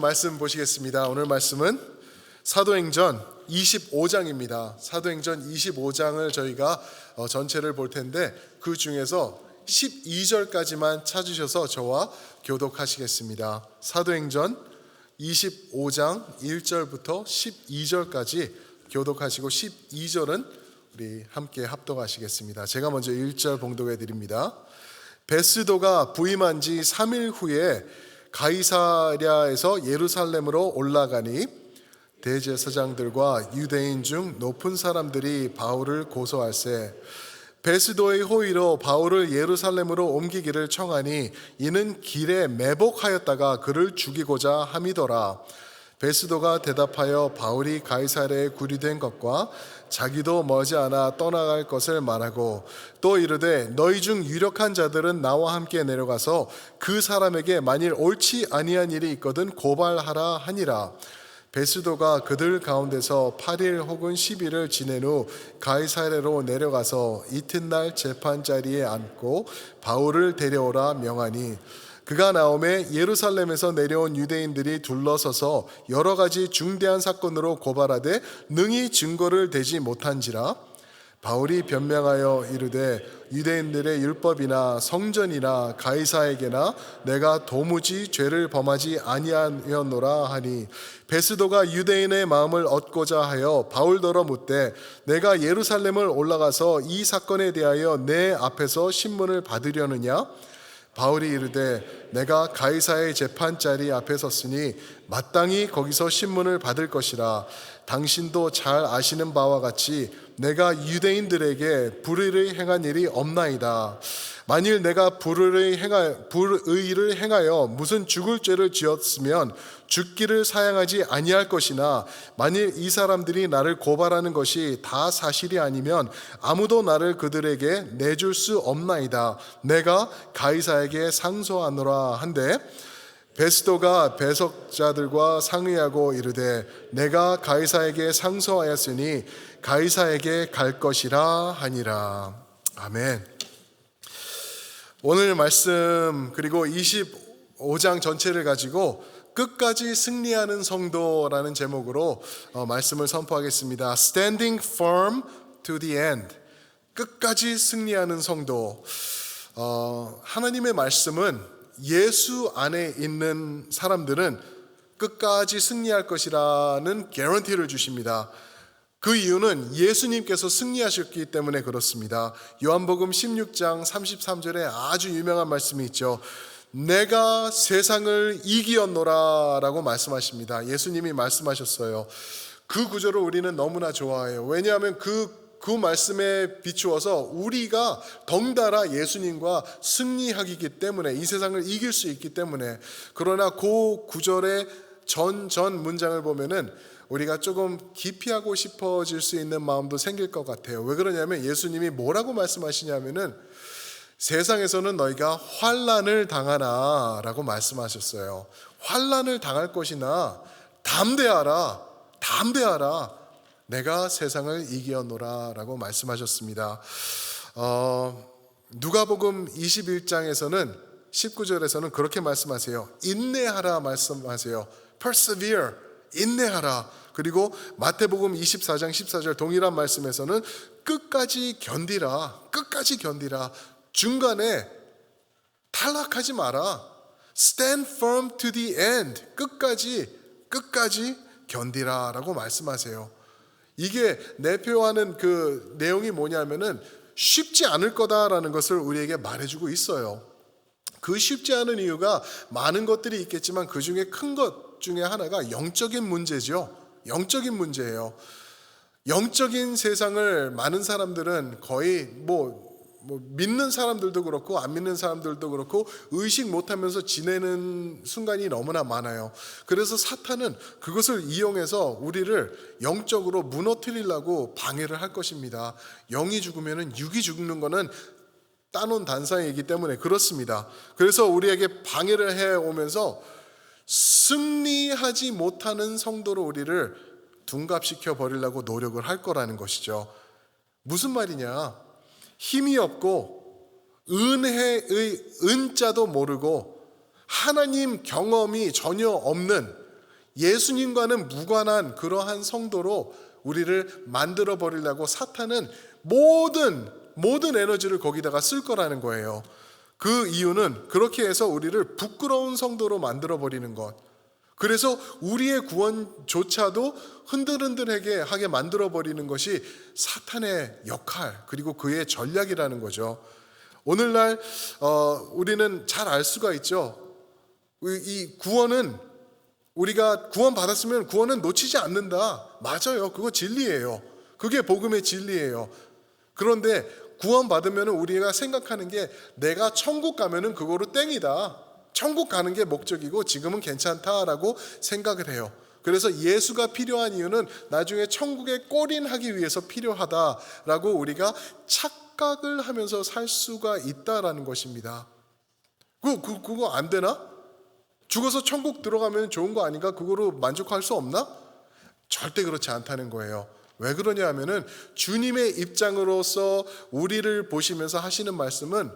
말씀 보시겠습니다. 오늘 말씀은 사도행전 25장입니다. 사도행전 25장을 저희가 전체를 볼 텐데 그 중에서 12절까지만 찾으셔서 저와 교독하시겠습니다. 사도행전 25장 1절부터 12절까지 교독하시고 12절은 우리 함께 합독하시겠습니다. 제가 먼저 1절 봉독해 드립니다. 베스도가 부임한 지 3일 후에 가이사랴에서 예루살렘으로 올라가니 대제사장들과 유대인 중 높은 사람들이 바울을 고소할세 베스도의 호의로 바울을 예루살렘으로 옮기기를 청하니 이는 길에 매복하였다가 그를 죽이고자 함이더라. 베스도가 대답하여 바울이 가이사랴에 구류된 것과 자기도 머지않아 떠나갈 것을 말하고 또 이르되 너희 중 유력한 자들은 나와 함께 내려가서 그 사람에게 만일 옳지 아니한 일이 있거든 고발하라 하니라. 베스도가 그들 가운데서 8일 혹은 10일을 지낸 후 가이사랴로 내려가서 이튿날 재판자리에 앉고 바울을 데려오라 명하니 그가 나오매 예루살렘에서 내려온 유대인들이 둘러서서 여러 가지 중대한 사건으로 고발하되 능히 증거를 대지 못한지라. 바울이 변명하여 이르되 유대인들의 율법이나 성전이나 가이사에게나 내가 도무지 죄를 범하지 아니하였노라 하니 베스도가 유대인의 마음을 얻고자 하여 바울더러 묻되 내가 예루살렘을 올라가서 이 사건에 대하여 내 앞에서 신문을 받으려느냐. 바울이 이르되 내가 가이사의 재판자리 앞에 섰으니 마땅히 거기서 신문을 받을 것이라. 당신도 잘 아시는 바와 같이 내가 유대인들에게 불의를 행한 일이 없나이다. 만일 내가 불의를 행하여 무슨 죽을 죄를 지었으면 죽기를 사양하지 아니할 것이나 만일 이 사람들이 나를 고발하는 것이 다 사실이 아니면 아무도 나를 그들에게 내줄 수 없나이다. 내가 가이사에게 상소하노라 한데 베스도가 배석자들과 상의하고 이르되 내가 가이사에게 상소하였으니 가이사에게 갈 것이라 하니라. 아멘. 오늘 말씀 그리고 25장 전체를 가지고 끝까지 승리하는 성도라는 제목으로 말씀을 선포하겠습니다. Standing firm to the end. 끝까지 승리하는 성도. 하나님의 말씀은 예수 안에 있는 사람들은 끝까지 승리할 것이라는 개런티를 주십니다. 그 이유는 예수님께서 승리하셨기 때문에 그렇습니다. 요한복음 16장 33절에 아주 유명한 말씀이 있죠. 내가 세상을 이기었노라 라고 말씀하십니다. 예수님이 말씀하셨어요. 그 구절을 우리는 너무나 좋아해요. 왜냐하면 그 말씀에 비추어서 우리가 덩달아 예수님과 승리하기 때문에 이 세상을 이길 수 있기 때문에. 그러나 그 구절의 전 문장을 보면은 우리가 조금 기피하고 싶어질 수 있는 마음도 생길 것 같아요. 왜 그러냐면 예수님이 뭐라고 말씀하시냐면은 세상에서는 너희가 환난을 당하나 라고 말씀하셨어요. 환난을 당할 것이나 담대하라 내가 세상을 이기었노라 라고 말씀하셨습니다. 누가복음 21장에서는 19절에서는 그렇게 말씀하세요. 인내하라 말씀하세요. persevere, 인내하라. 그리고 마태복음 24장 14절 동일한 말씀에서는 끝까지 견디라. 중간에 탈락하지 마라. Stand firm to the end. 끝까지 견디라 라고 말씀하세요. 이게 내표하는 그 내용이 뭐냐면은 쉽지 않을 거다라는 것을 우리에게 말해주고 있어요. 그 쉽지 않은 이유가 많은 것들이 있겠지만 그 중에 큰 것 중에 하나가 영적인 문제죠. 영적인 문제예요. 영적인 세상을 많은 사람들은 거의 믿는 사람들도 그렇고 안 믿는 사람들도 그렇고 의식 못하면서 지내는 순간이 너무나 많아요. 그래서 사탄은 그것을 이용해서 우리를 영적으로 무너뜨리려고 방해를 할 것입니다. 영이 죽으면 육이 죽는 거는 따놓은 단상이기 때문에 그렇습니다. 그래서 우리에게 방해를 해오면서 승리하지 못하는 성도로 우리를 둔갑시켜 버리려고 노력을 할 거라는 것이죠. 무슨 말이냐? 힘이 없고 은혜의 은자도 모르고 하나님 경험이 전혀 없는 예수님과는 무관한 그러한 성도로 우리를 만들어 버리려고 사탄은 모든 에너지를 거기다가 쓸 거라는 거예요. 그 이유는 그렇게 해서 우리를 부끄러운 성도로 만들어 버리는 것. 그래서 우리의 구원조차도 흔들흔들하게 하게 만들어 버리는 것이 사탄의 역할, 그리고 그의 전략이라는 거죠. 오늘날 우리는 잘 알 수가 있죠. 이 구원은, 우리가 구원 받았으면 구원은 놓치지 않는다. 맞아요. 그거 진리예요. 그게 복음의 진리예요. 그런데 구원 받으면 우리가 생각하는 게 내가 천국 가면은 그거로 땡이다. 천국 가는 게 목적이고 지금은 괜찮다라고 생각을 해요. 그래서 예수가 필요한 이유는 나중에 천국에 골인하기 위해서 필요하다라고 우리가 착각을 하면서 살 수가 있다라는 것입니다. 그거 안 되나? 죽어서 천국 들어가면 좋은 거 아닌가? 그거로 만족할 수 없나? 절대 그렇지 않다는 거예요. 왜 그러냐 하면은 주님의 입장으로서 우리를 보시면서 하시는 말씀은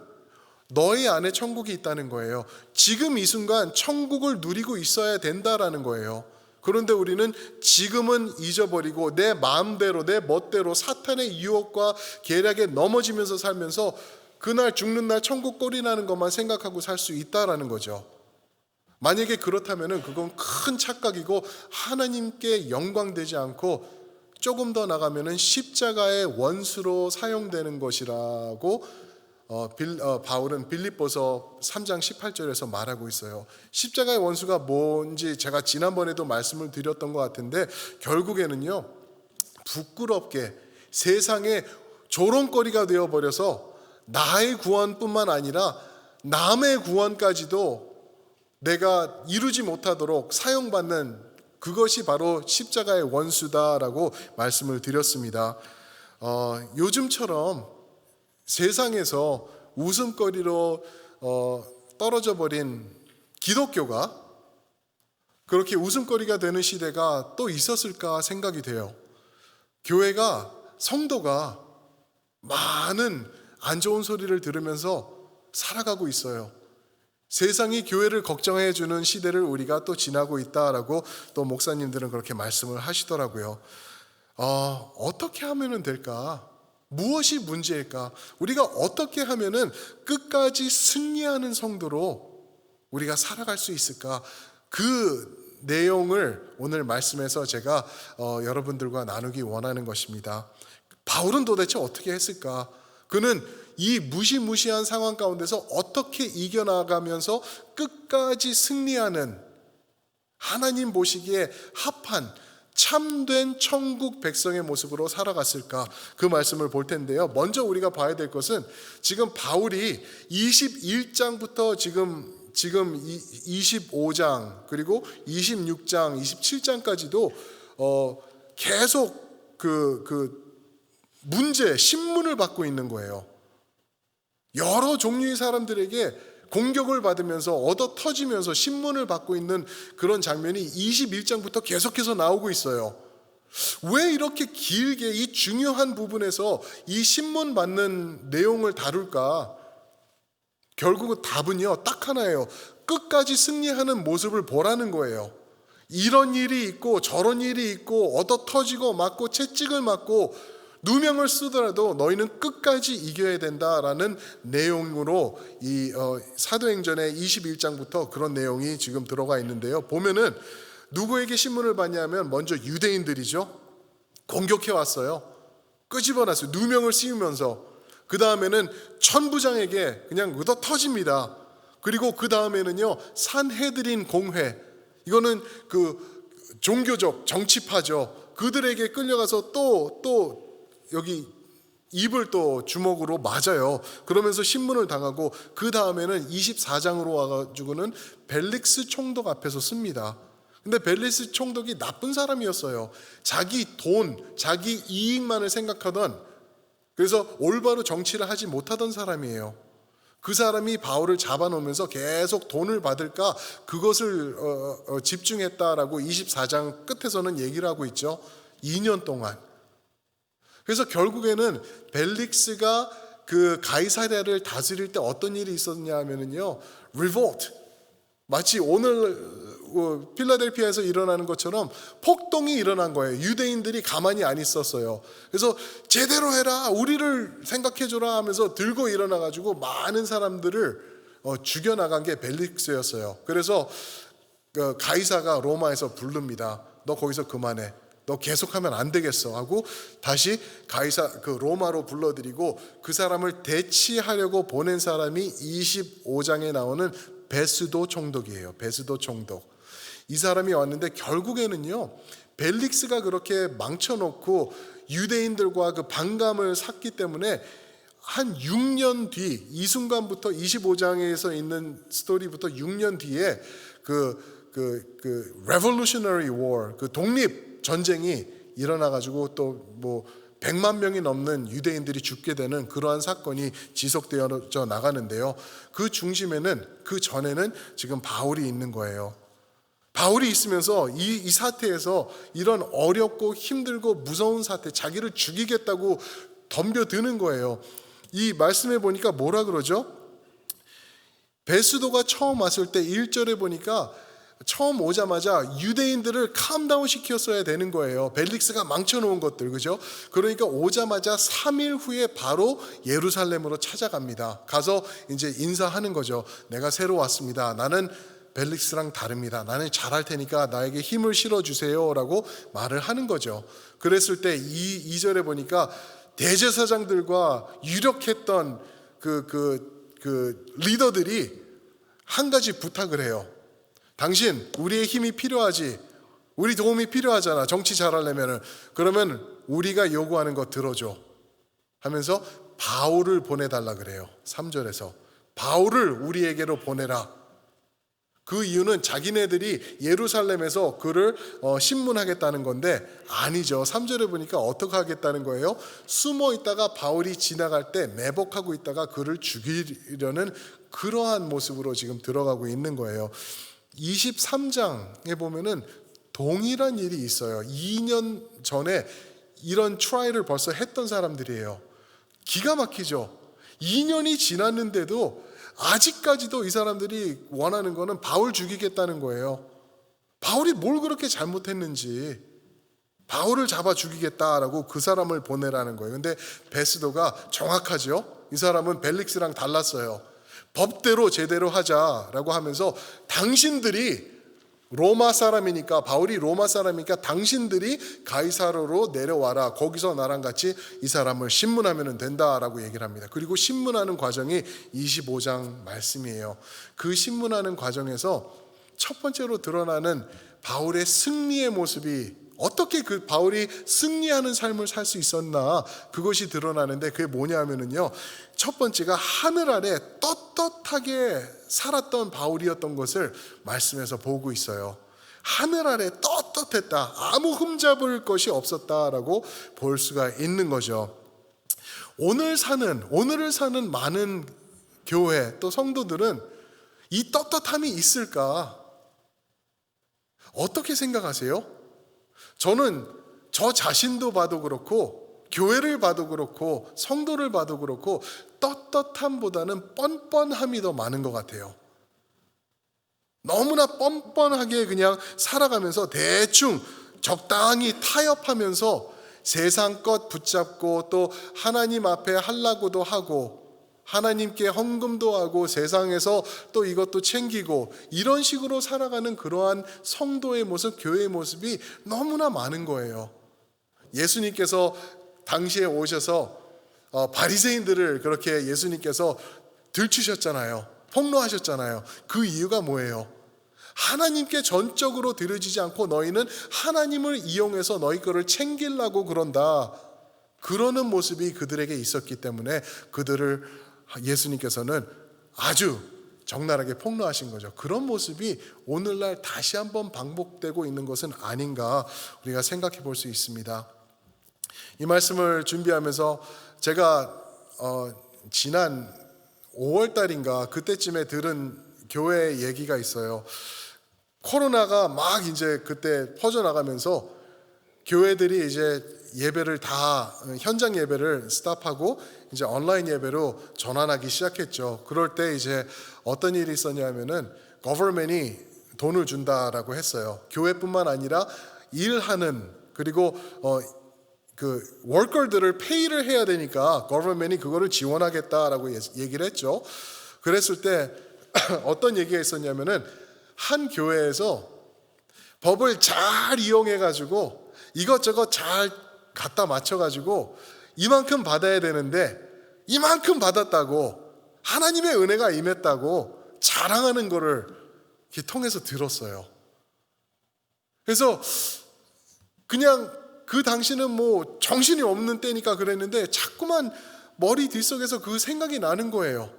너희 안에 천국이 있다는 거예요. 지금 이 순간 천국을 누리고 있어야 된다라는 거예요. 그런데 우리는 지금은 잊어버리고 내 마음대로, 내 멋대로 사탄의 유혹과 계략에 넘어지면서 살면서 그날 죽는 날 천국 꼴이 나는 것만 생각하고 살 수 있다라는 거죠. 만약에 그렇다면 그건 큰 착각이고 하나님께 영광되지 않고 조금 더 나가면 십자가의 원수로 사용되는 것이라고 바울은 빌립보서 3장 18절에서 말하고 있어요. 십자가의 원수가 뭔지 제가 지난번에도 말씀을 드렸던 것 같은데, 결국에는요, 부끄럽게 세상의 조롱거리가 되어버려서 나의 구원뿐만 아니라 남의 구원까지도 내가 이루지 못하도록 사용받는, 그것이 바로 십자가의 원수다라고 말씀을 드렸습니다. 요즘처럼 세상에서 웃음거리로 떨어져 버린 기독교가 그렇게 웃음거리가 되는 시대가 또 있었을까 생각이 돼요. 교회가, 성도가 많은 안 좋은 소리를 들으면서 살아가고 있어요. 세상이 교회를 걱정해 주는 시대를 우리가 또 지나고 있다라고 또 목사님들은 그렇게 말씀을 하시더라고요. 어떻게 하면 될까? 무엇이 문제일까? 우리가 어떻게 하면은 끝까지 승리하는 성도로 우리가 살아갈 수 있을까? 그 내용을 오늘 말씀에서 제가 여러분들과 나누기 원하는 것입니다. 바울은 도대체 어떻게 했을까? 그는 이 무시무시한 상황 가운데서 어떻게 이겨나가면서 끝까지 승리하는, 하나님 보시기에 합한 참된 천국 백성의 모습으로 살아갔을까? 그 말씀을 볼 텐데요. 먼저 우리가 봐야 될 것은 지금 바울이 21장부터 지금 25장 그리고 26장, 27장까지도 계속 문제, 신문을 받고 있는 거예요. 여러 종류의 사람들에게 공격을 받으면서 얻어 터지면서 신문을 받고 있는 그런 장면이 21장부터 계속해서 나오고 있어요. 왜 이렇게 길게 이 중요한 부분에서 이 신문 받는 내용을 다룰까? 결국은 답은요, 딱 하나예요. 끝까지 승리하는 모습을 보라는 거예요. 이런 일이 있고 저런 일이 있고 얻어 터지고 맞고 채찍을 맞고 누명을 쓰더라도 너희는 끝까지 이겨야 된다라는 내용으로 이 사도행전의 21장부터 그런 내용이 지금 들어가 있는데요. 보면은 누구에게 신문을 받냐면 먼저 유대인들이죠. 공격해 왔어요. 끄집어놨어요. 누명을 씌우면서. 그 다음에는 천부장에게 그냥 얻어 터집니다. 그리고 그 다음에는요, 산헤드린 공회, 이거는 그 종교적 정치파죠. 그들에게 끌려가서 또 여기 입을 또 주먹으로 맞아요. 그러면서 신문을 당하고, 그 다음에는 24장으로 와가지고는 벨릭스 총독 앞에서 씁니다. 근데 벨릭스 총독이 나쁜 사람이었어요. 자기 돈, 자기 이익만을 생각하던, 그래서 올바로 정치를 하지 못하던 사람이에요. 그 사람이 바울을 잡아놓으면서 계속 돈을 받을까 그것을 집중했다라고 24장 끝에서는 얘기를 하고 있죠. 2년 동안. 그래서 결국에는 벨릭스가 그 가이사랴를 다스릴 때 어떤 일이 있었냐 하면은요, revolt, 마치 오늘 필라델피아에서 일어나는 것처럼 폭동이 일어난 거예요. 유대인들이 가만히 안 있었어요. 그래서 제대로 해라, 우리를 생각해줘라 하면서 들고 일어나가지고 많은 사람들을 죽여나간 게 벨릭스였어요. 그래서 가이사가 로마에서 부릅니다. 너 거기서 그만해. 너 계속하면 안 되겠어 하고 다시 가이사 로마로 불러들이고 그 사람을 대치하려고 보낸 사람이 25장에 나오는 베스도 총독이에요. 베스도 총독. 이 사람이 왔는데 결국에는요, 벨릭스가 그렇게 망쳐놓고 유대인들과 그 반감을 샀기 때문에 한 6년 뒤, 이 순간부터 25장에서 있는 스토리부터 6년 뒤에 Revolutionary War, 그 독립 전쟁이 일어나가지고 또 뭐 100만 명이 넘는 유대인들이 죽게 되는 그러한 사건이 지속되어 나가는데요. 그 중심에는, 그 전에는 지금 바울이 있는 거예요. 바울이 있으면서 이 사태에서 이런 어렵고 힘들고 무서운 사태, 자기를 죽이겠다고 덤벼드는 거예요. 이 말씀에 보니까 뭐라 그러죠? 베스도가 처음 왔을 때 1절에 보니까 처음 오자마자 유대인들을 캄다운 시켰어야 되는 거예요. 벨릭스가 망쳐놓은 것들, 그죠? 그러니까 오자마자 3일 후에 바로 예루살렘으로 찾아갑니다. 가서 이제 인사하는 거죠. 내가 새로 왔습니다. 나는 벨릭스랑 다릅니다. 나는 잘할 테니까 나에게 힘을 실어주세요 라고 말을 하는 거죠. 그랬을 때 2절에 보니까 대제사장들과 유력했던 그 리더들이 한 가지 부탁을 해요. 당신, 우리의 힘이 필요하지. 우리 도움이 필요하잖아. 정치 잘하려면은. 그러면 우리가 요구하는 거 들어줘. 하면서 바울을 보내달라 그래요. 3절에서. 바울을 우리에게로 보내라. 그 이유는 자기네들이 예루살렘에서 그를 신문하겠다는 건데 아니죠. 3절에 보니까 어떻게 하겠다는 거예요? 숨어 있다가 바울이 지나갈 때 매복하고 있다가 그를 죽이려는 그러한 모습으로 지금 들어가고 있는 거예요. 23장에 보면은 동일한 일이 있어요. 2년 전에 이런 트라이를 벌써 했던 사람들이에요. 기가 막히죠. 2년이 지났는데도 아직까지도 이 사람들이 원하는 거는 바울 죽이겠다는 거예요. 바울이 뭘 그렇게 잘못했는지 바울을 잡아 죽이겠다라고 그 사람을 보내라는 거예요. 근데 베스도가 정확하죠. 이 사람은 벨릭스랑 달랐어요. 법대로 제대로 하자라고 하면서 당신들이 로마 사람이니까, 바울이 로마 사람이니까 당신들이 가이사로로 내려와라. 거기서 나랑 같이 이 사람을 신문하면 된다라고 얘기를 합니다. 그리고 신문하는 과정이 25장 말씀이에요. 그 신문하는 과정에서 첫 번째로 드러나는 바울의 승리의 모습이, 어떻게 그 바울이 승리하는 삶을 살 수 있었나, 그것이 드러나는데 그게 뭐냐면은요, 첫 번째가 하늘 아래 떳떳하게 살았던 바울이었던 것을 말씀에서 보고 있어요. 하늘 아래 떳떳했다, 아무 흠잡을 것이 없었다라고 볼 수가 있는 거죠. 오늘을 사는 많은 교회 또 성도들은 이 떳떳함이 있을까? 어떻게 생각하세요? 저는 저 자신도 봐도 그렇고 교회를 봐도 그렇고 성도를 봐도 그렇고 떳떳함보다는 뻔뻔함이 더 많은 것 같아요. 너무나 뻔뻔하게 그냥 살아가면서 대충 적당히 타협하면서 세상 것 붙잡고 또 하나님 앞에 하려고도 하고 하나님께 헌금도 하고 세상에서 또 이것도 챙기고 이런 식으로 살아가는 그러한 성도의 모습, 교회의 모습이 너무나 많은 거예요. 예수님께서 당시에 오셔서 바리새인들을 그렇게 예수님께서 들추셨잖아요. 폭로하셨잖아요. 그 이유가 뭐예요? 하나님께 전적으로 드려지지 않고 너희는 하나님을 이용해서 너희 거를 챙기려고 그런다. 그러는 모습이 그들에게 있었기 때문에 그들을 예수님께서는 아주 적나라하게 폭로하신 거죠. 그런 모습이 오늘날 다시 한번 반복되고 있는 것은 아닌가 우리가 생각해 볼 수 있습니다. 이 말씀을 준비하면서 제가 지난 5월 달인가 그때쯤에 들은 교회 얘기가 있어요. 코로나가 막 이제 그때 퍼져나가면서 교회들이 이제 예배를 다 현장 예배를 스탑하고 이제 온라인 예배로 전환하기 시작했죠. 그럴 때 이제 어떤 일이 있었냐면은 government이 돈을 준다라고 했어요. 교회뿐만 아니라 일하는 그리고 그 워커들을 페이를 해야 되니까 거버먼트이 그거를 지원하겠다라고 얘기를 했죠. 그랬을 때 어떤 얘기가 있었냐면은 한 교회에서 법을 잘 이용해 가지고 이것저것 잘 갖다 맞춰 가지고 이만큼 받아야 되는데 이만큼 받았다고 하나님의 은혜가 임했다고 자랑하는 거를 통해서 들었어요. 그래서 그냥 그 당시는 뭐 정신이 없는 때니까 그랬는데 자꾸만 머리 뒷속에서 그 생각이 나는 거예요.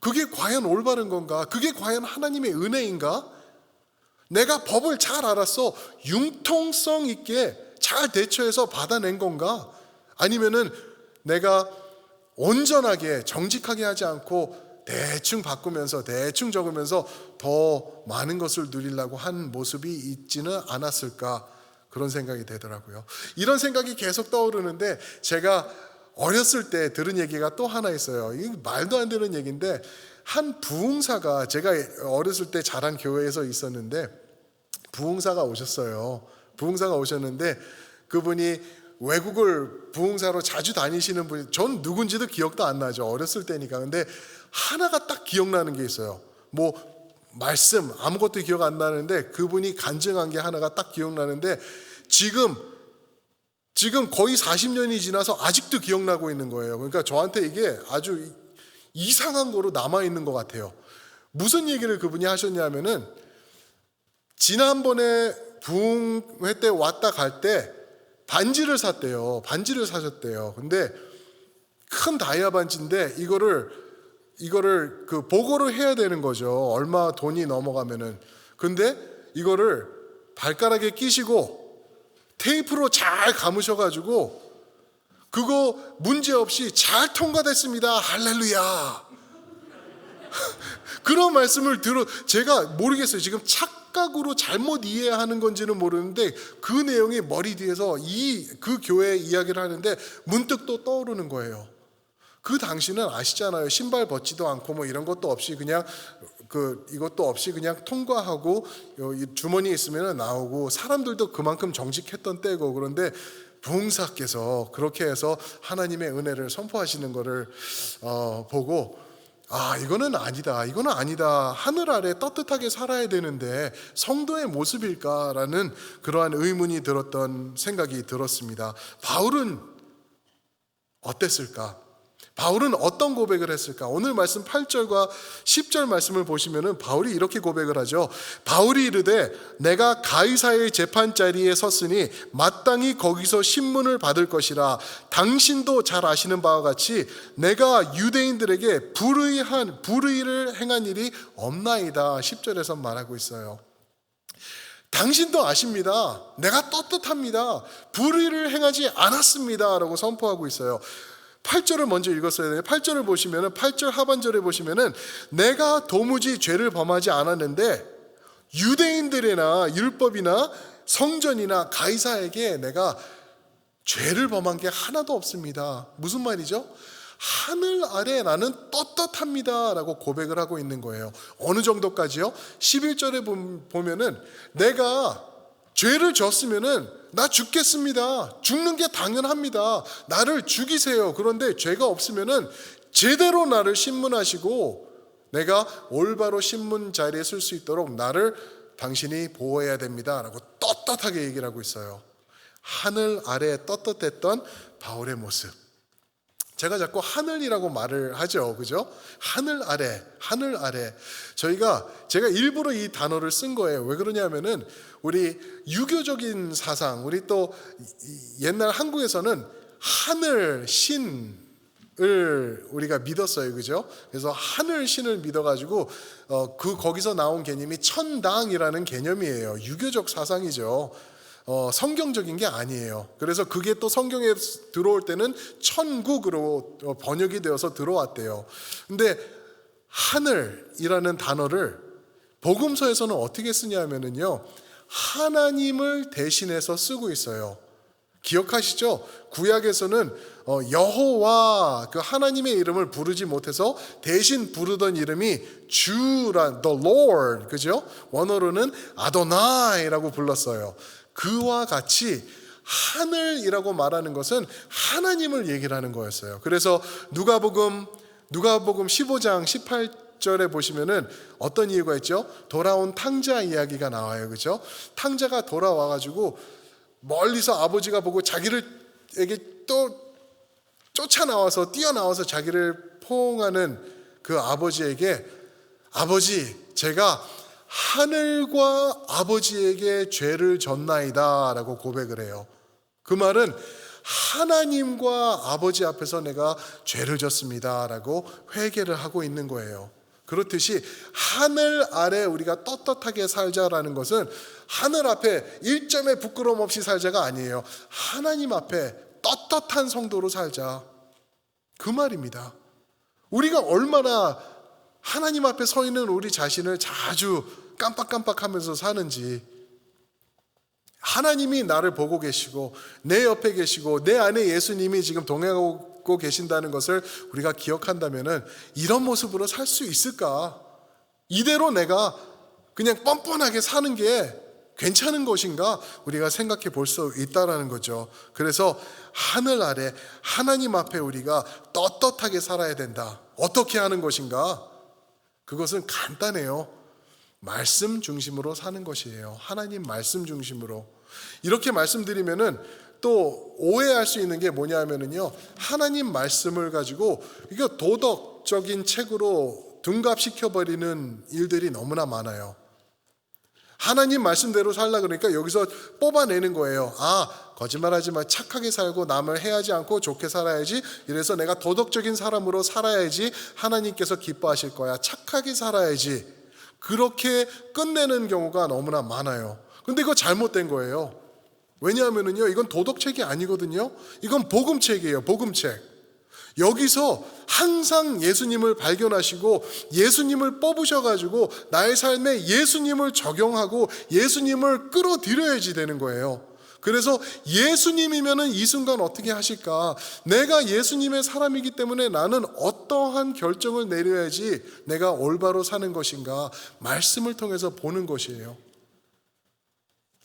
그게 과연 올바른 건가? 그게 과연 하나님의 은혜인가? 내가 법을 잘 알았어. 융통성 있게 잘 대처해서 받아낸 건가? 아니면은 내가 온전하게 정직하게 하지 않고 대충 바꾸면서 대충 적으면서 더 많은 것을 누리려고 한 모습이 있지는 않았을까? 그런 생각이 되더라고요. 이런 생각이 계속 떠오르는데 제가 어렸을 때 들은 얘기가 또 하나 있어요. 이 말도 안 되는 얘기인데 한 부흥사가 제가 어렸을 때 자란 교회에서 있었는데 부흥사가 오셨어요. 부흥사가 오셨는데 그분이 외국을 부흥사로 자주 다니시는 분이 전 누군지도 기억도 안 나죠. 어렸을 때니까. 근데 하나가 딱 기억나는 게 있어요. 뭐 말씀 아무것도 기억 안 나는데 그분이 간증한 게 하나가 딱 기억나는데 지금 거의 40년이 지나서 아직도 기억나고 있는 거예요. 그러니까 저한테 이게 아주 이상한 거로 남아있는 것 같아요. 무슨 얘기를 그분이 하셨냐면은 지난번에 부흥회 때 왔다 갈 때 반지를 샀대요. 반지를 사셨대요. 근데 큰 다이아 반지인데 이거를 그 보고를 해야 되는 거죠. 얼마 돈이 넘어가면은. 근데 이거를 발가락에 끼시고 테이프로 잘 감으셔가지고 그거 문제 없이 잘 통과됐습니다. 할렐루야. 그런 말씀을 제가 모르겠어요. 지금 착각으로 잘못 이해하는 건지는 모르는데 그 내용이 머리 뒤에서 그 교회 이야기를 하는데 문득 또 떠오르는 거예요. 그 당시는 아시잖아요. 신발 벗지도 않고 뭐 이런 것도 없이 그냥 이것도 없이 그냥 통과하고 주머니에 있으면 나오고 사람들도 그만큼 정직했던 때고 그런데 부흥사께서 그렇게 해서 하나님의 은혜를 선포하시는 것을 보고 이거는 아니다. 이거는 아니다. 하늘 아래 떳떳하게 살아야 되는데 성도의 모습일까라는 그러한 의문이 들었던 생각이 들었습니다. 바울은 어땠을까? 바울은 어떤 고백을 했을까? 오늘 말씀 8절과 10절 말씀을 보시면은 바울이 이렇게 고백을 하죠. 바울이 이르되 내가 가이사의 재판 자리에 섰으니 마땅히 거기서 신문을 받을 것이라. 당신도 잘 아시는 바와 같이 내가 유대인들에게 불의를 행한 일이 없나이다. 10절에서 말하고 있어요. 당신도 아십니다. 내가 떳떳합니다. 불의를 행하지 않았습니다. 라고 선포하고 있어요. 8절을 먼저 읽었어야 돼요. 8절을 보시면은 8절 하반절에 보시면은 내가 도무지 죄를 범하지 않았는데 유대인들이나 율법이나 성전이나 가이사에게 내가 죄를 범한 게 하나도 없습니다. 무슨 말이죠? 하늘 아래 나는 떳떳합니다 라고 고백을 하고 있는 거예요. 어느 정도까지요? 11절에 보면은 내가 죄를 졌으면은 나 죽겠습니다. 죽는 게 당연합니다. 나를 죽이세요. 그런데 죄가 없으면은 제대로 나를 신문하시고 내가 올바로 신문 자리에 쓸 수 있도록 나를 당신이 보호해야 됩니다. 라고 떳떳하게 얘기를 하고 있어요. 하늘 아래 떳떳했던 바울의 모습. 제가 자꾸 하늘이라고 말을 하죠. 그죠? 하늘 아래, 하늘 아래. 제가 일부러 이 단어를 쓴 거예요. 왜 그러냐면은 우리 유교적인 사상, 우리 또 옛날 한국에서는 하늘 신을 우리가 믿었어요. 그죠? 그래서 하늘 신을 믿어가지고 거기서 나온 개념이 천당이라는 개념이에요. 유교적 사상이죠. 성경적인 게 아니에요. 그래서 그게 또 성경에 들어올 때는 천국으로 번역이 되어서 들어왔대요. 근데 하늘이라는 단어를 복음서에서는 어떻게 쓰냐면요, 하나님을 대신해서 쓰고 있어요. 기억하시죠? 구약에서는 여호와 그 하나님의 이름을 부르지 못해서 대신 부르던 이름이 주란 the Lord, 그죠? 원어로는 아도나이라고 불렀어요. 그와 같이 하늘이라고 말하는 것은 하나님을 얘기를 하는 거였어요. 그래서 누가복음 15장 18절에 보시면은 어떤 이유가 있죠? 돌아온 탕자 이야기가 나와요. 그죠? 탕자가 돌아와 가지고 멀리서 아버지가 보고 자기를에게 또 쫓아나와서 뛰어나와서 자기를 포옹하는 그 아버지에게, 아버지, 제가 하늘과 아버지에게 죄를 졌나이다 라고 고백을 해요. 그 말은 하나님과 아버지 앞에서 내가 죄를 졌습니다 라고 회개를 하고 있는 거예요. 그렇듯이 하늘 아래 우리가 떳떳하게 살자라는 것은 하늘 앞에 일점의 부끄러움 없이 살자가 아니에요. 하나님 앞에 떳떳한 성도로 살자, 그 말입니다. 우리가 얼마나 하나님 앞에 서 있는 우리 자신을 자주 깜빡깜빡하면서 사는지, 하나님이 나를 보고 계시고 내 옆에 계시고 내 안에 예수님이 지금 동행하고 계신다는 것을 우리가 기억한다면 이런 모습으로 살 수 있을까? 이대로 내가 그냥 뻔뻔하게 사는 게 괜찮은 것인가? 우리가 생각해 볼 수 있다는 거죠. 그래서 하늘 아래 하나님 앞에 우리가 떳떳하게 살아야 된다. 어떻게 하는 것인가? 그것은 간단해요. 말씀 중심으로 사는 것이에요. 하나님 말씀 중심으로. 이렇게 말씀드리면은 또 오해할 수 있는 게 뭐냐면은요, 하나님 말씀을 가지고 이거 도덕적인 책으로 둔갑시켜버리는 일들이 너무나 많아요. 하나님 말씀대로 살라 그러니까 여기서 뽑아내는 거예요. 거짓말하지 마, 착하게 살고 남을 해하지 않고 좋게 살아야지, 이래서 내가 도덕적인 사람으로 살아야지 하나님께서 기뻐하실 거야, 착하게 살아야지, 그렇게 끝내는 경우가 너무나 많아요. 근데 이거 잘못된 거예요. 왜냐하면요, 이건 도덕책이 아니거든요. 이건 복음책이에요. 복음책. 여기서 항상 예수님을 발견하시고 예수님을 뽑으셔가지고 나의 삶에 예수님을 적용하고 예수님을 끌어들여야지 되는 거예요. 그래서 예수님이면은 이 순간 어떻게 하실까? 내가 예수님의 사람이기 때문에 나는 어떠한 결정을 내려야지 내가 올바로 사는 것인가? 말씀을 통해서 보는 것이에요.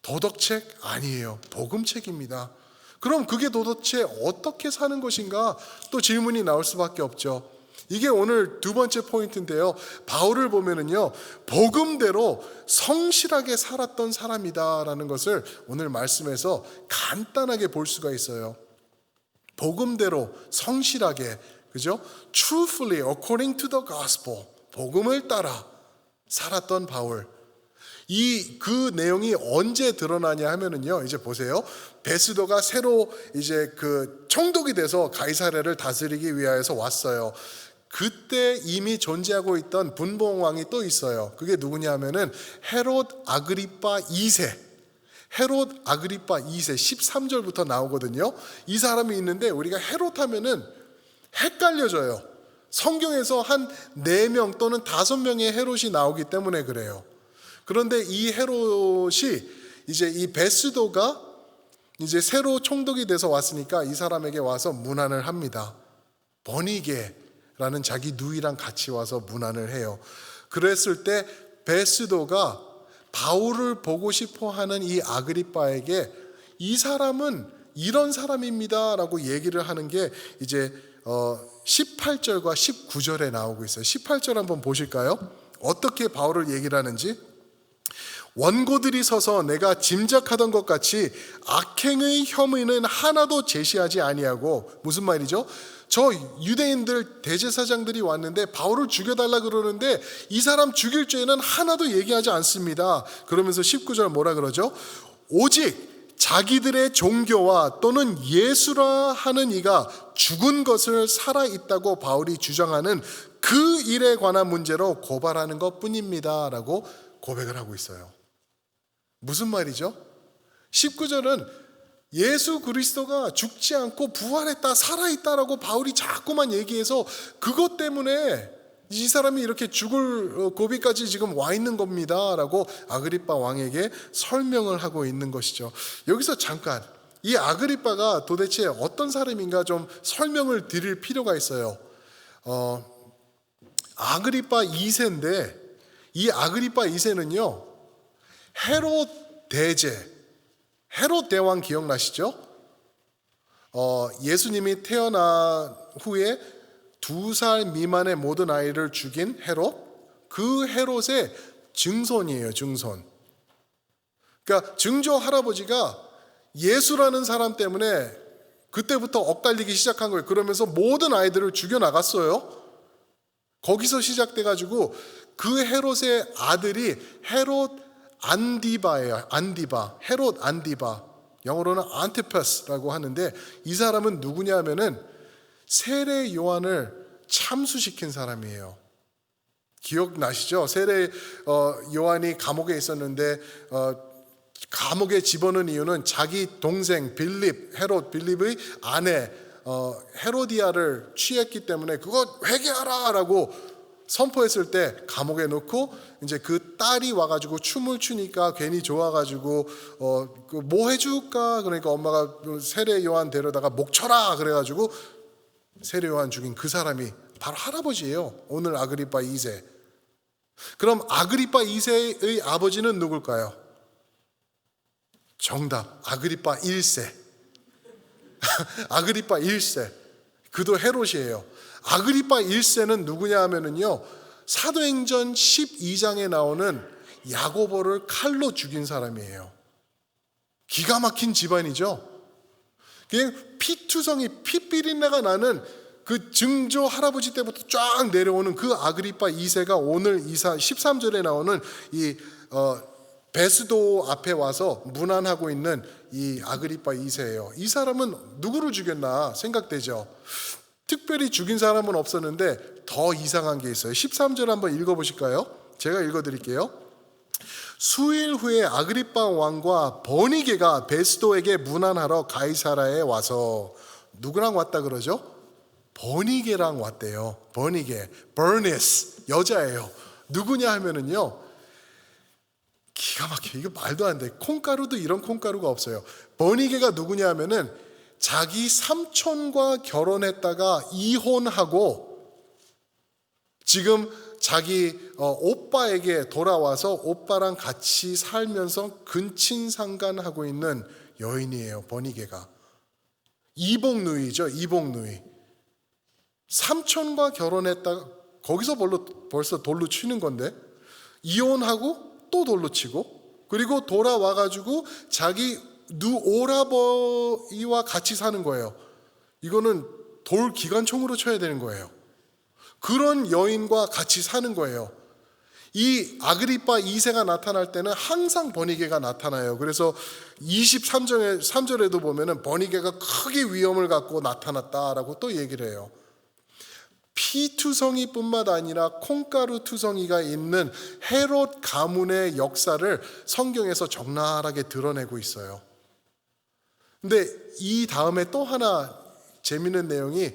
도덕책 아니에요. 복음책입니다. 그럼 그게 도대체 어떻게 사는 것인가? 또 질문이 나올 수밖에 없죠. 이게 오늘 두 번째 포인트인데요. 바울을 보면은요, 복음대로 성실하게 살았던 사람이다라는 것을 오늘 말씀에서 간단하게 볼 수가 있어요. 복음대로 성실하게, 그죠? Truthfully, according to the gospel, 복음을 따라 살았던 바울. 그 내용이 언제 드러나냐 하면은요, 이제 보세요. 베스도가 새로 이제 그 총독이 돼서 가이사랴를 다스리기 위하여서 왔어요. 그때 이미 존재하고 있던 분봉왕이 또 있어요. 그게 누구냐 하면은 헤롯 아그리파 2세. 헤롯 아그리파 2세 13절부터 나오거든요. 이 사람이 있는데 우리가 헤롯 하면은 헷갈려져요. 성경에서 한 4명 또는 5명의 헤롯이 나오기 때문에 그래요. 그런데 이 헤롯이 이제 이 베스도가 이제 새로 총독이 돼서 왔으니까 이 사람에게 와서 문안을 합니다. 버니게라는 자기 누이랑 같이 와서 문안을 해요. 그랬을 때 베스도가 바울을 보고 싶어 하는 이 아그리빠에게 이 사람은 이런 사람입니다 라고 얘기를 하는 게 이제 18절과 19절에 나오고 있어요. 18절 한번 보실까요? 어떻게 바울을 얘기를 하는지. 원고들이 서서 내가 짐작하던 것 같이 악행의 혐의는 하나도 제시하지 아니하고, 무슨 말이죠? 저 유대인들 대제사장들이 왔는데 바울을 죽여달라 그러는데 이 사람 죽일 죄는 하나도 얘기하지 않습니다. 그러면서 19절 뭐라 그러죠? 오직 자기들의 종교와 또는 예수라 하는 이가 죽은 것을 살아있다고 바울이 주장하는 그 일에 관한 문제로 고발하는 것뿐입니다 라고 고백을 하고 있어요. 무슨 말이죠? 19절은 예수 그리스도가 죽지 않고 부활했다, 살아있다라고 바울이 자꾸만 얘기해서 그것 때문에 이 사람이 이렇게 죽을 고비까지 지금 와 있는 겁니다 라고 아그리빠 왕에게 설명을 하고 있는 것이죠. 여기서 잠깐 이 아그리빠가 도대체 어떤 사람인가 좀 설명을 드릴 필요가 있어요. 아그리빠 2세인데 이 아그리빠 2세는요 헤롯 대제, 헤롯 대왕 기억나시죠? 예수님이 태어난 후에 2살 미만의 모든 아이를 죽인 헤롯, 그 헤롯의 증손이에요. 증손. 그러니까 증조 할아버지가 예수라는 사람 때문에 그때부터 엇갈리기 시작한 거예요. 그러면서 모든 아이들을 죽여나갔어요. 거기서 시작돼가지고 그 헤롯의 아들이 헤롯 안디바예요. 안디바, 헤롯 안디바. 영어로는 안티파스라고 하는데 이 사람은 누구냐 하면은 세례 요한을 참수시킨 사람이에요. 기억나시죠? 세례 요한이 감옥에 있었는데 감옥에 집어넣은 이유는 자기 동생 빌립, 헤롯 빌립의 아내 헤로디아를 취했기 때문에 그거 회개하라라고 선포했을 때 감옥에 넣고 이제 그 딸이 와가지고 춤을 추니까 괜히 좋아가지고 뭐 해줄까 그러니까 엄마가 세례 요한 데려다가 목 쳐라 그래가지고 세례 요한 죽인 그 사람이 바로 할아버지예요. 오늘 아그리빠 2세. 그럼 아그리빠 2세의 아버지는 누굴까요? 정답, 아그리빠 1세. 아그리빠 1세. 그도 헤롯이에요. 아그리빠 1세는 누구냐 하면은요, 사도행전 12장에 나오는 야고보를 칼로 죽인 사람이에요. 기가 막힌 집안이죠. 그냥 피투성이 피비린내가 나는 그 증조 할아버지 때부터 쫙 내려오는 그 아그리빠 2세가 오늘 13절에 나오는 이 베스도 앞에 와서 문안하고 있는 이 아그리빠 2세예요. 이 사람은 누구를 죽였나 생각되죠. 특별히 죽인 사람은 없었는데 더 이상한 게 있어요. 13절 한번 읽어보실까요? 제가 읽어드릴게요. 수일 후에 아그리빠 왕과 버니게가 베스도에게 문안하러 가이사라에 와서 누구랑 왔다 그러죠? 버니게랑 왔대요. 버니게, 버니스, 여자예요. 누구냐 하면은요, 기가 막혀. 이거 말도 안 돼. 콩가루도 이런 콩가루가 없어요. 버니게가 누구냐 하면은 자기 삼촌과 결혼했다가 이혼하고 지금 자기 오빠에게 돌아와서 오빠랑 같이 살면서 근친상간하고 있는 여인이에요. 버니게가 이복누이죠. 이복누이. 삼촌과 결혼했다가 거기서 벌써 돌로 치는 건데 이혼하고 또 돌로 치고 그리고 돌아와가지고 자기 오라버니와 같이 사는 거예요. 이거는 돌 기관총으로 쳐야 되는 거예요. 그런 여인과 같이 사는 거예요. 이 아그리빠 2세가 나타날 때는 항상 버니게가 나타나요. 그래서 23절에도 보면은 버니게가 크게 위험을 갖고 나타났다라고 또 얘기를 해요. 피투성이뿐만 아니라 콩가루 투성이가 있는 헤롯 가문의 역사를 성경에서 적나라하게 드러내고 있어요. 근데 이 다음에 또 하나 재밌는 내용이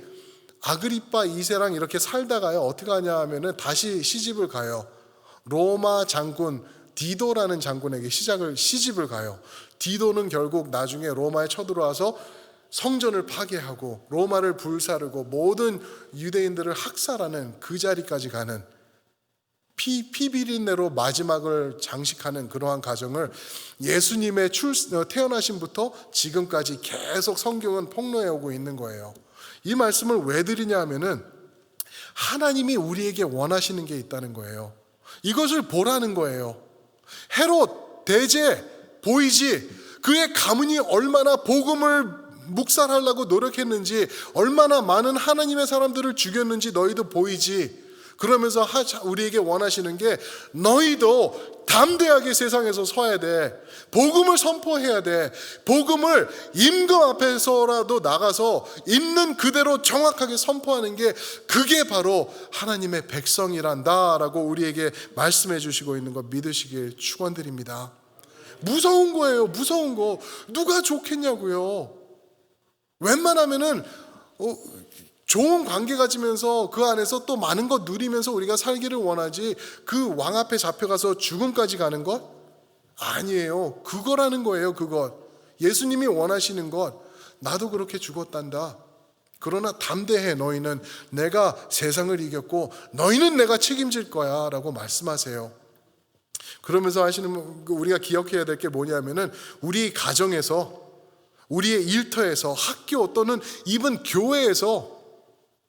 아그리빠 2세랑 이렇게 살다가요 어떻게 하냐 하면은 다시 시집을 가요. 로마 장군 디도라는 장군에게 시집을 가요. 디도는 결국 나중에 로마에 쳐들어와서 성전을 파괴하고 로마를 불사르고 모든 유대인들을 학살하는 그 자리까지 가는 피비린내로 마지막을 장식하는 그러한 과정을 예수님의 태어나심부터 지금까지 계속 성경은 폭로해 오고 있는 거예요. 이 말씀을 왜 드리냐 하면은 하나님이 우리에게 원하시는 게 있다는 거예요. 이것을 보라는 거예요. 헤롯 대제 보이지? 그의 가문이 얼마나 복음을 묵살하려고 노력했는지 얼마나 많은 하나님의 사람들을 죽였는지 너희도 보이지? 그러면서 우리에게 원하시는 게 너희도 담대하게 세상에서 서야 돼. 복음을 선포해야 돼. 복음을 임금 앞에서라도 나가서 있는 그대로 정확하게 선포하는 게 그게 바로 하나님의 백성이란다라고 우리에게 말씀해 주시고 있는 거 믿으시길 축원드립니다. 무서운 거예요. 무서운 거. 누가 좋겠냐고요. 웬만하면은 좋은 관계 가지면서 그 안에서 또 많은 것 누리면서 우리가 살기를 원하지 그 왕 앞에 잡혀가서 죽음까지 가는 것? 아니에요. 그거라는 거예요. 그것. 예수님이 원하시는 것, 나도 그렇게 죽었단다. 그러나 담대해. 너희는 내가 세상을 이겼고 너희는 내가 책임질 거야 라고 말씀하세요. 그러면서 하시는, 우리가 기억해야 될 게 뭐냐면은, 우리 가정에서, 우리의 일터에서, 학교 또는 이번 교회에서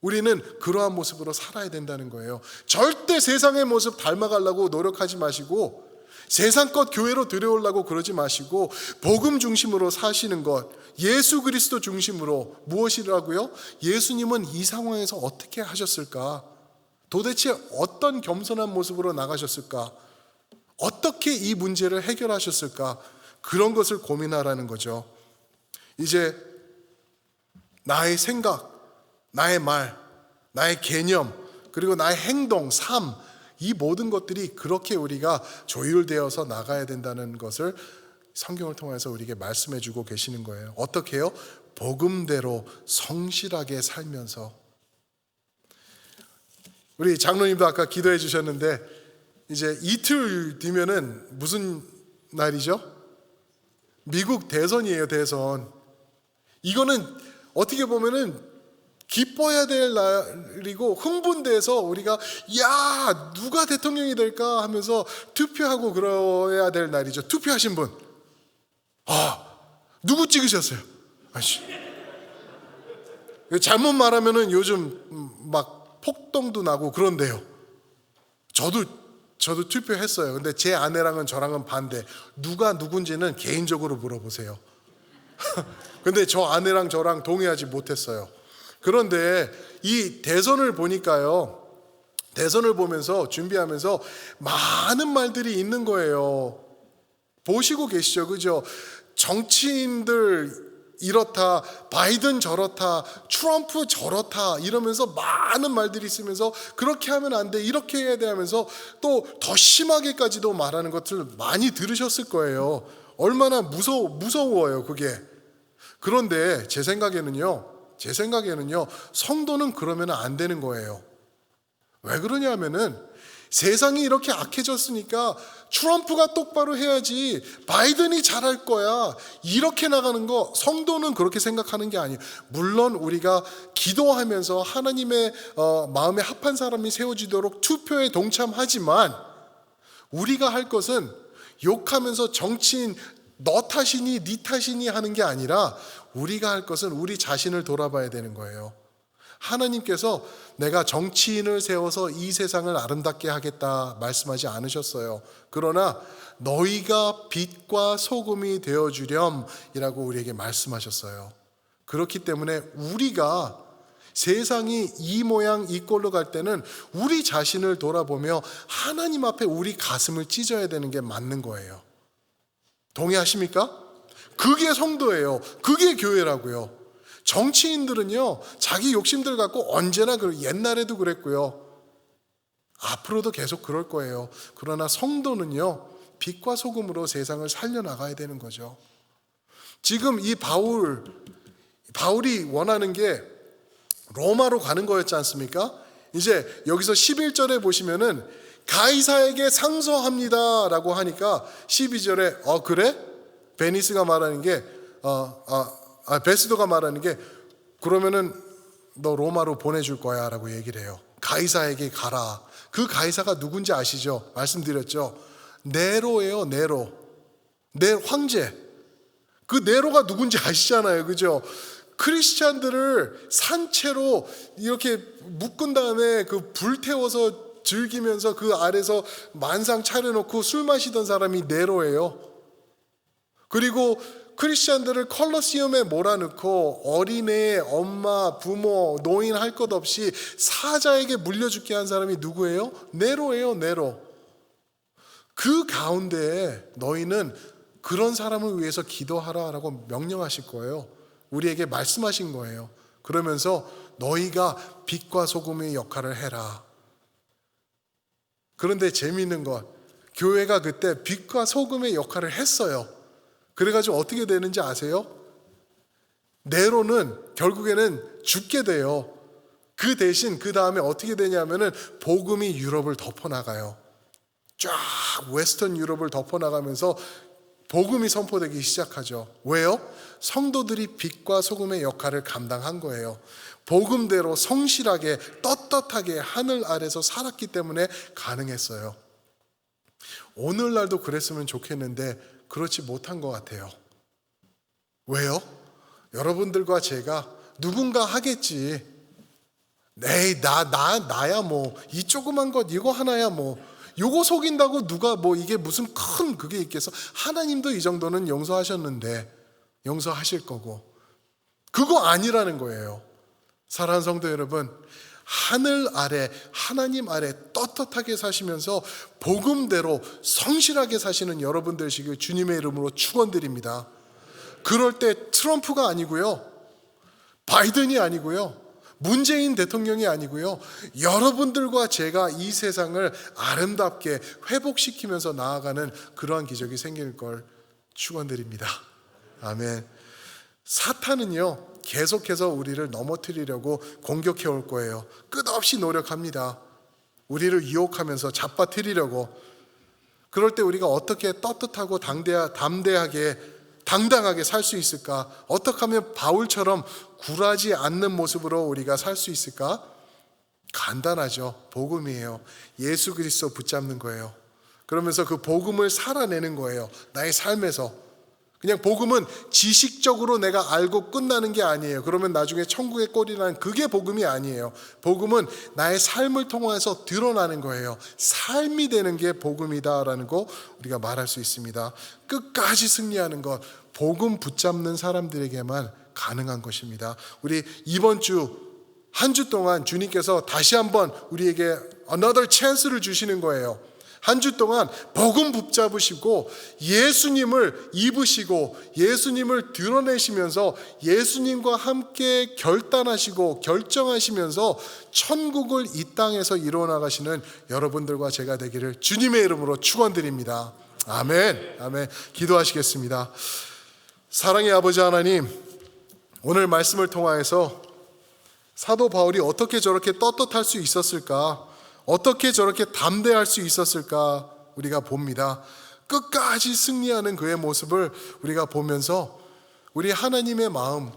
우리는 그러한 모습으로 살아야 된다는 거예요. 절대 세상의 모습 닮아가려고 노력하지 마시고, 세상껏 교회로 들여오려고 그러지 마시고, 복음 중심으로 사시는 것, 예수 그리스도 중심으로. 무엇이라고요? 예수님은 이 상황에서 어떻게 하셨을까? 도대체 어떤 겸손한 모습으로 나가셨을까? 어떻게 이 문제를 해결하셨을까? 그런 것을 고민하라는 거죠. 이제 나의 생각, 나의 말, 나의 개념, 그리고 나의 행동, 삶, 이 모든 것들이 그렇게 우리가 조율되어서 나가야 된다는 것을 성경을 통해서 우리에게 말씀해 주고 계시는 거예요. 어떻게 해요? 복음대로 성실하게 살면서. 우리 장로님도 아까 기도해 주셨는데, 이제 이틀 뒤면은 무슨 날이죠? 미국 대선이에요, 대선. 이거는 어떻게 보면은 기뻐해야 될 날이고, 흥분돼서 우리가 야, 누가 대통령이 될까 하면서 투표하고 그래야 될 날이죠. 투표하신 분, 누구 찍으셨어요? 아씨, 잘못 말하면은 요즘 막 폭동도 나고 그런데요. 저도 투표했어요. 근데 제 아내랑은 저랑은 반대. 누가 누군지는 개인적으로 물어보세요. 근데 저 아내랑 저랑 동의하지 못했어요. 그런데 이 대선을 보니까요, 대선을 보면서 준비하면서 많은 말들이 있는 거예요. 보시고 계시죠, 그죠? 정치인들 이렇다, 바이든 저렇다, 트럼프 저렇다 이러면서 많은 말들이 있으면서, 그렇게 하면 안 돼, 이렇게 해야 돼 하면서 또 더 심하게까지도 말하는 것들 많이 들으셨을 거예요. 얼마나 무서워요 그게. 그런데 제 생각에는요, 성도는 그러면 안 되는 거예요. 왜 그러냐면은, 세상이 이렇게 악해졌으니까 트럼프가 똑바로 해야지, 바이든이 잘할 거야, 이렇게 나가는 거, 성도는 그렇게 생각하는 게 아니에요. 물론 우리가 기도하면서 하나님의 마음에 합한 사람이 세워지도록 투표에 동참하지만, 우리가 할 것은 욕하면서 정치인 너 탓이니 네 탓이니 하는 게 아니라, 우리가 할 것은 우리 자신을 돌아봐야 되는 거예요. 하나님께서 내가 정치인을 세워서 이 세상을 아름답게 하겠다 말씀하지 않으셨어요. 그러나 너희가 빛과 소금이 되어주렴이라고 우리에게 말씀하셨어요. 그렇기 때문에 우리가 세상이 이 모양 이 꼴로 갈 때는 우리 자신을 돌아보며 하나님 앞에 우리 가슴을 찢어야 되는 게 맞는 거예요. 동의하십니까? 그게 성도예요. 그게 교회라고요. 정치인들은요, 자기 욕심들 갖고 언제나 옛날에도 그랬고요, 앞으로도 계속 그럴 거예요. 그러나 성도는요, 빛과 소금으로 세상을 살려나가야 되는 거죠. 지금 이 바울이 원하는 게 로마로 가는 거였지 않습니까? 이제 여기서 11절에 보시면은 가이사에게 상소합니다 라고 하니까 12절에 그래? 베니스가 말하는 게 베스도가 말하는 게, 그러면은 너 로마로 보내줄 거야 라고 얘기를 해요. 가이사에게 가라. 그 가이사가 누군지 아시죠? 말씀드렸죠. 네로예요. 네로 황제. 그 네로가 누군지 아시잖아요, 그죠? 크리스찬들을 산채로 이렇게 묶은 다음에 그 불태워서 즐기면서 그 아래서 만상 차려놓고 술 마시던 사람이 네로예요. 그리고 크리스찬들을 컬러시움에 몰아넣고 어린애, 엄마, 부모, 노인 할 것 없이 사자에게 물려 죽게 한 사람이 누구예요? 네로예요, 네로. 그 가운데 너희는 그런 사람을 위해서 기도하라라고 명령하실 거예요. 우리에게 말씀하신 거예요. 그러면서 너희가 빛과 소금의 역할을 해라. 그런데 재미있는 건, 교회가 그때 빛과 소금의 역할을 했어요. 그래가지고 어떻게 되는지 아세요? 네로는 결국에는 죽게 돼요. 그 대신 그 다음에 어떻게 되냐면은 복음이 유럽을 덮어나가요. 쫙 웨스턴 유럽을 덮어나가면서 복음이 선포되기 시작하죠. 왜요? 성도들이 빛과 소금의 역할을 감당한 거예요. 복음대로 성실하게 떳떳하게 하늘 아래서 살았기 때문에 가능했어요. 오늘날도 그랬으면 좋겠는데 그렇지 못한 것 같아요. 왜요? 여러분들과 제가 누군가 하겠지. 에이 나야 뭐 이 조그만 것 이거 하나야 뭐 요거 속인다고 누가 뭐 이게 무슨 큰 그게 있겠어. 하나님도 이 정도는 용서하셨는데 용서하실 거고 그거 아니라는 거예요. 사랑하는 성도 여러분, 하늘 아래 하나님 아래 떳떳하게 사시면서 복음대로 성실하게 사시는 여러분들 되시길 주님의 이름으로 축원드립니다. 그럴 때 트럼프가 아니고요, 바이든이 아니고요, 문재인 대통령이 아니고요, 여러분들과 제가 이 세상을 아름답게 회복시키면서 나아가는 그러한 기적이 생길 걸 축원드립니다. 아멘. 사탄은요 계속해서 우리를 넘어뜨리려고 공격해 올 거예요. 끝없이 노력합니다. 우리를 유혹하면서 잡아뜨리려고. 그럴 때 우리가 어떻게 떳떳하고 당당하게 살 수 있을까? 어떻게 하면 바울처럼 굴하지 않는 모습으로 우리가 살 수 있을까? 간단하죠. 복음이에요. 예수 그리스도 붙잡는 거예요. 그러면서 그 복음을 살아내는 거예요. 나의 삶에서. 그냥 복음은 지식적으로 내가 알고 끝나는 게 아니에요. 그러면 나중에 천국의 꼴이 나는 그게 복음이 아니에요. 복음은 나의 삶을 통해서 드러나는 거예요. 삶이 되는 게 복음이다라는 거 우리가 말할 수 있습니다. 끝까지 승리하는 것, 복음 붙잡는 사람들에게만 가능한 것입니다. 우리 이번 주 한 주 동안 주님께서 다시 한번 우리에게 another chance를 주시는 거예요. 한 주 동안 복음 붙잡으시고 예수님을 입으시고 예수님을 드러내시면서 예수님과 함께 결단하시고 결정하시면서 천국을 이 땅에서 이루어나가시는 여러분들과 제가 되기를 주님의 이름으로 축원드립니다. 아멘. 아멘. 기도하시겠습니다. 사랑의 아버지 하나님, 오늘 말씀을 통하여서 사도 바울이 어떻게 저렇게 떳떳할 수 있었을까? 어떻게 저렇게 담대할 수 있었을까 우리가 봅니다. 끝까지 승리하는 그의 모습을 우리가 보면서 우리 하나님의 마음,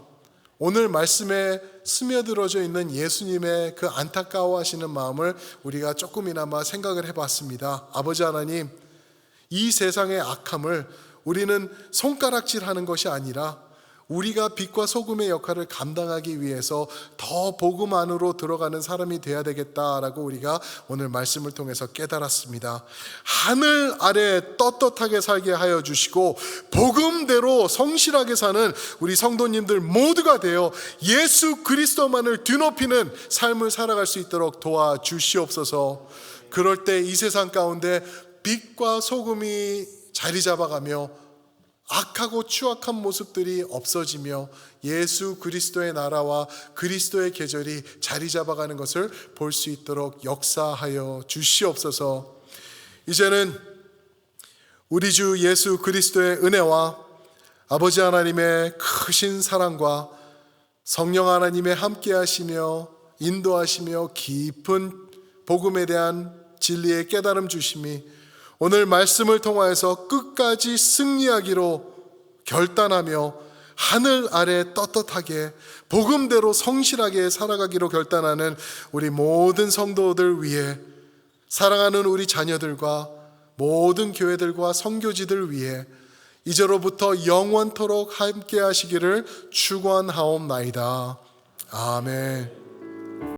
오늘 말씀에 스며들어져 있는 예수님의 그 안타까워하시는 마음을 우리가 조금이나마 생각을 해봤습니다. 아버지 하나님, 이 세상의 악함을 우리는 손가락질하는 것이 아니라 우리가 빛과 소금의 역할을 감당하기 위해서 더 복음 안으로 들어가는 사람이 되어야 되겠다라고 우리가 오늘 말씀을 통해서 깨달았습니다. 하늘 아래 떳떳하게 살게 하여 주시고 복음대로 성실하게 사는 우리 성도님들 모두가 되어 예수 그리스도만을 뒤높이는 삶을 살아갈 수 있도록 도와주시옵소서. 그럴 때 이 세상 가운데 빛과 소금이 자리 잡아가며 악하고 추악한 모습들이 없어지며 예수 그리스도의 나라와 그리스도의 계절이 자리 잡아가는 것을 볼 수 있도록 역사하여 주시옵소서. 이제는 우리 주 예수 그리스도의 은혜와 아버지 하나님의 크신 사랑과 성령 하나님의 함께하시며 인도하시며 깊은 복음에 대한 진리의 깨달음 주심이 오늘 말씀을 통하여서 끝까지 승리하기로 결단하며 하늘 아래 떳떳하게 복음대로 성실하게 살아가기로 결단하는 우리 모든 성도들 위해, 사랑하는 우리 자녀들과 모든 교회들과 선교지들 위해 이제로부터 영원토록 함께 하시기를 축원하옵나이다. 아멘.